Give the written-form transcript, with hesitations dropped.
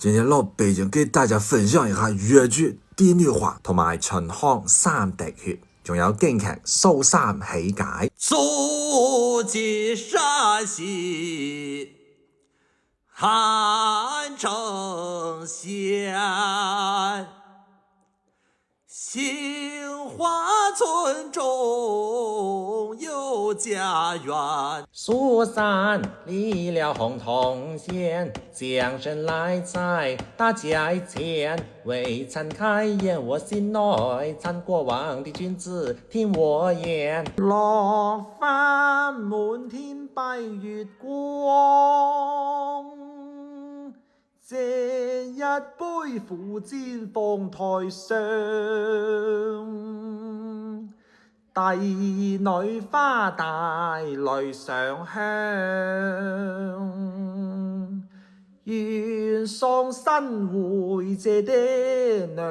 今天老北京給大家分享一下粵劇《帝女花》同埋秦腔三滴血，仲有京劇《蘇三起解》。足跡山西漢城縣，杏花村中有家園。蘇三立了紅銅線，將身來在大街前，未曾開言，我心內參過往的君子聽我言。落翻滿天白月光，借一杯付煎鳳台上。帝女花帶淚上香，願喪身回謝爹娘。